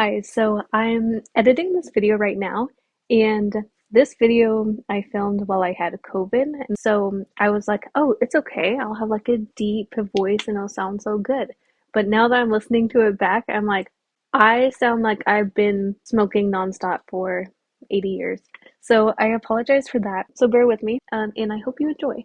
Hi, so I'm editing this video right now, and this video I filmed while I had COVID, and so I was like, oh, it's okay, I'll have like a deep voice and it'll sound so good. But now that I'm listening to it back, I'm like, I sound like I've been smoking nonstop for 80 years. So I apologize for that. So bear with me, and I hope you enjoy.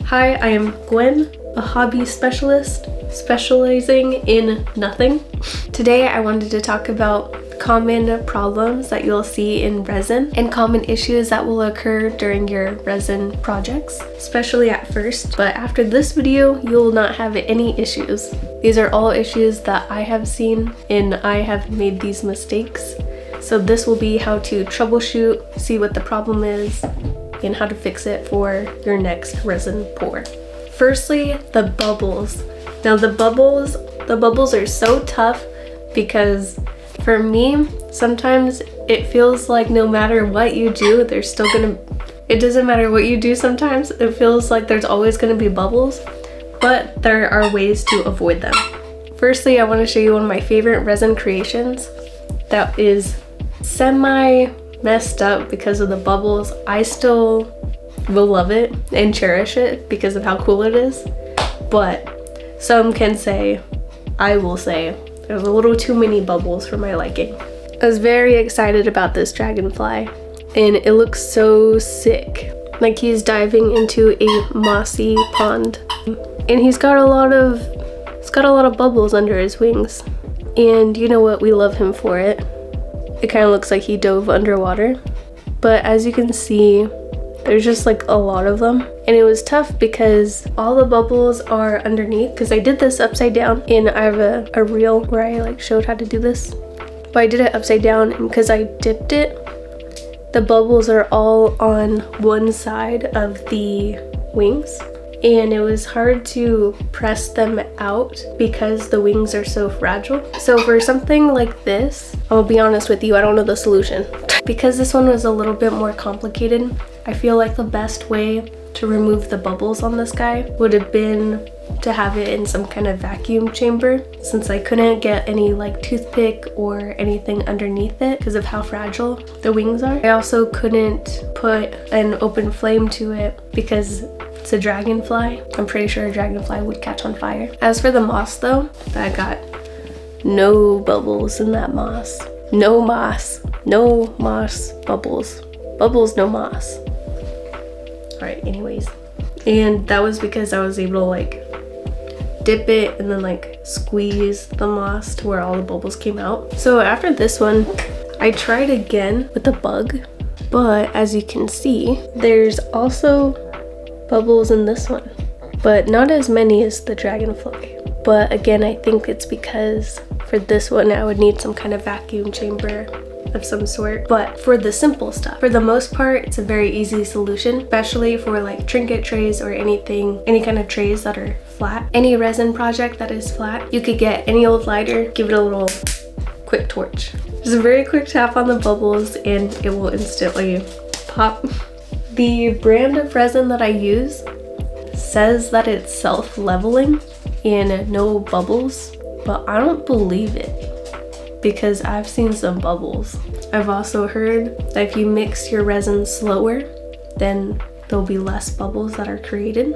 Hi, I am Gwen, a hobby specialist specializing in nothing. Today I wanted to talk about common problems that you'll see in resin and common issues that will occur during your resin projects, especially at first. But after this video, you will not have any issues. These are all issues that I have seen and I have made these mistakes. So this will be how to troubleshoot, see what the problem is, and how to fix it for your next resin pour. Firstly, the bubbles. Now the bubbles are so tough because for me, sometimes it feels like no matter what you do, it doesn't matter what you do sometimes, it feels like there's always gonna be bubbles, but there are ways to avoid them. Firstly, I wanna show you one of my favorite resin creations that is messed up because of the bubbles. I still will love it and cherish it because of how cool it is, but some can say, I will say, there's a little too many bubbles for my liking. I was very excited about this dragonfly and it looks so sick. Like he's diving into a mossy pond and he's got a lot of bubbles under his wings. And you know what, we love him for it. It kind of looks like he dove underwater, but as you can see, there's just like a lot of them. And it was tough because all the bubbles are underneath, because I did this upside down and I have a reel where I like showed how to do this. But I did it upside down and because I dipped it, the bubbles are all on one side of the wings. And it was hard to press them out because the wings are so fragile. So for something like this, I'll be honest with you, I don't know the solution. Because this one was a little bit more complicated, I feel like the best way to remove the bubbles on this guy would have been to have it in some kind of vacuum chamber, since I couldn't get any like toothpick or anything underneath it because of how fragile the wings are. I also couldn't put an open flame to it because it's a dragonfly. I'm pretty sure a dragonfly would catch on fire. As for the moss though, I got no bubbles in that moss. No moss. No moss bubbles. Bubbles, no moss. Alright, anyways. And that was because I was able to like dip it and then like squeeze the moss to where all the bubbles came out. So after this one, I tried again with the bug, but as you can see, there's also bubbles in this one, but not as many as the dragonfly. But again, I think it's because for this one I would need some kind of vacuum chamber of some sort. But for the simple stuff, for the most part, it's a very easy solution, especially for like trinket trays or any kind of trays that are flat. Any resin project that is flat, you could get any old lighter, give it a little quick torch. Just a very quick tap on the bubbles and it will instantly pop. The brand of resin that I use says that it's self-leveling and no bubbles, but I don't believe it because I've seen some bubbles. I've also heard that if you mix your resin slower, then there'll be less bubbles that are created,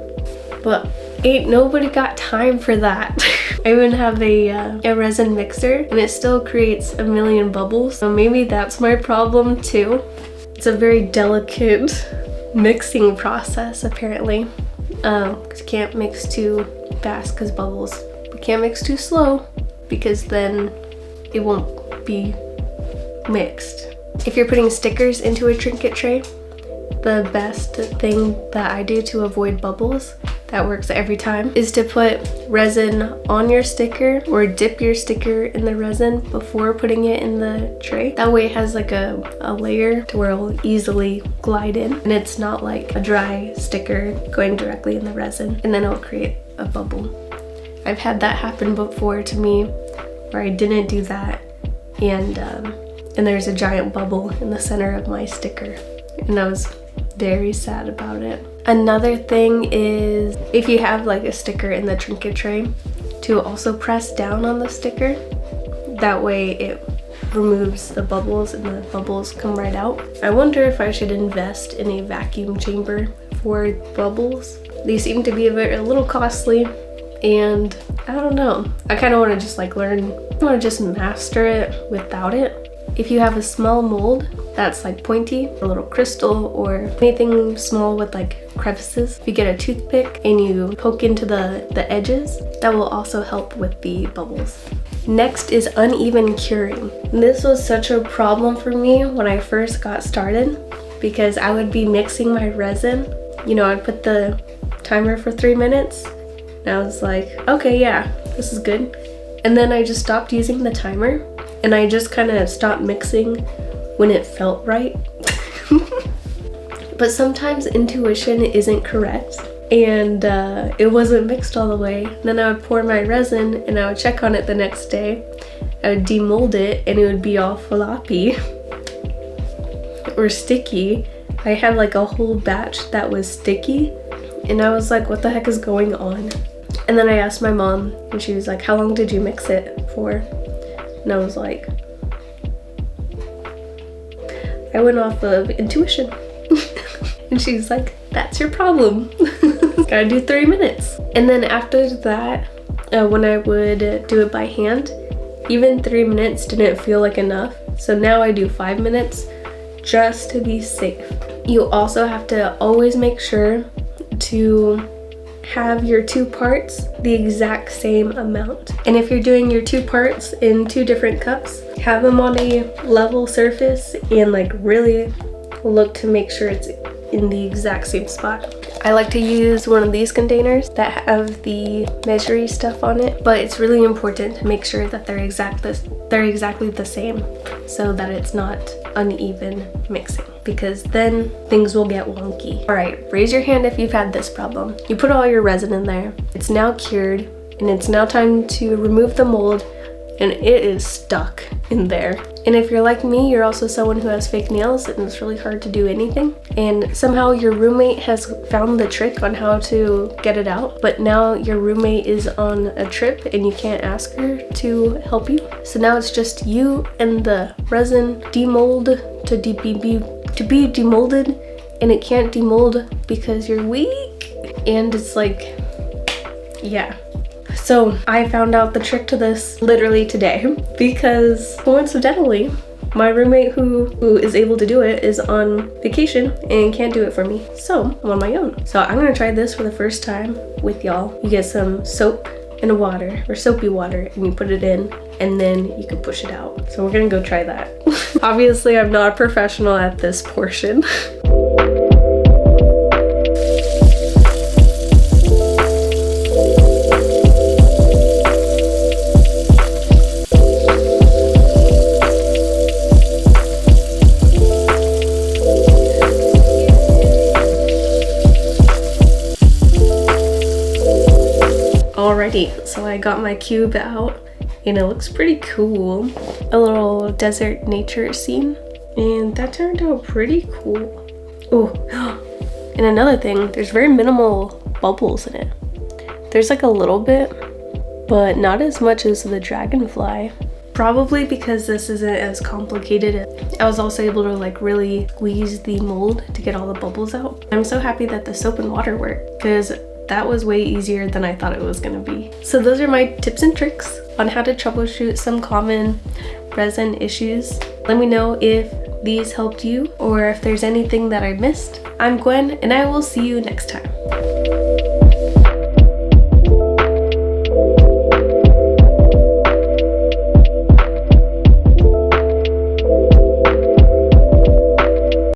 but ain't nobody got time for that. I even have a resin mixer and it still creates a million bubbles, so maybe that's my problem too. It's a very delicate mixing process apparently. You can't mix too fast because bubbles. We can't mix too slow because then it won't be mixed. If you're putting stickers into a trinket tray, the best thing that I do to avoid bubbles, that works every time, is to put resin on your sticker or dip your sticker in the resin before putting it in the tray. That way it has like a layer to where it will easily glide in and it's not like a dry sticker going directly in the resin and then it'll create a bubble. I've had that happen before to me where I didn't do that and there's a giant bubble in the center of my sticker and I was very sad about it. Another thing is if you have like a sticker in the trinket tray, to also press down on the sticker. That way it removes the bubbles and the bubbles come right out. I wonder if I should invest in a vacuum chamber for bubbles. They seem to be a little costly, and I don't know. I kind of want to just like learn, I want to just master it without it. If you have a small mold that's like pointy, a little crystal, or anything small with like crevices, if you get a toothpick and you poke into the edges, that will also help with the bubbles. Next is uneven curing. This was such a problem for me when I first got started because I would be mixing my resin. You know, I'd put the timer for 3 minutes and I was like, okay, yeah, this is good. And then I just stopped using the timer and I just kind of stopped mixing when it felt right. But sometimes intuition isn't correct, and it wasn't mixed all the way. Then I would pour my resin and I would check on it the next day. I would demold it and it would be all floppy or sticky. I had like a whole batch that was sticky and I was like, what the heck is going on? And then I asked my mom and she was like, how long did you mix it for? And I was like, I went off of intuition. And she's like, that's your problem. Gotta do 3 minutes. And then after that, when I would do it by hand, even 3 minutes didn't feel like enough. So now I do 5 minutes just to be safe. You also have to always make sure to have your 2 parts the exact same amount. And if you're doing your 2 parts in 2 different cups, have them on a level surface and like really look to make sure it's in the exact same spot. I like to use one of these containers that have the measuring stuff on it, but it's really important to make sure that they're exactly the same so that it's not uneven mixing, because then things will get wonky. All right, raise your hand if you've had this problem. You put all your resin in there, it's now cured, and it's now time to remove the mold, and it is stuck in there. And if you're like me, you're also someone who has fake nails and it's really hard to do anything. And somehow your roommate has found the trick on how to get it out, but now your roommate is on a trip and you can't ask her to help you. So now it's just you and the resin demold to be demolded, and it can't demold because you're weak. And it's like, yeah. So I found out the trick to this literally today because coincidentally, my roommate who is able to do it is on vacation and can't do it for me. So I'm on my own. So I'm gonna try this for the first time with y'all. You get some soap and water, or soapy water, and you put it in and then you can push it out. So we're gonna go try that. Obviously, I'm not a professional at this portion. Alrighty, so I got my cube out and it looks pretty cool. A little desert nature scene, and that turned out pretty cool. Oh, and another thing, there's very minimal bubbles in it. There's like a little bit, but not as much as the dragonfly. Probably because this isn't as complicated. I was also able to like really squeeze the mold to get all the bubbles out. I'm so happy that the soap and water worked, because that was way easier than I thought it was gonna be. So those are my tips and tricks on how to troubleshoot some common resin issues. Let me know if these helped you or if there's anything that I missed. I'm Gwen, and I will see you next time.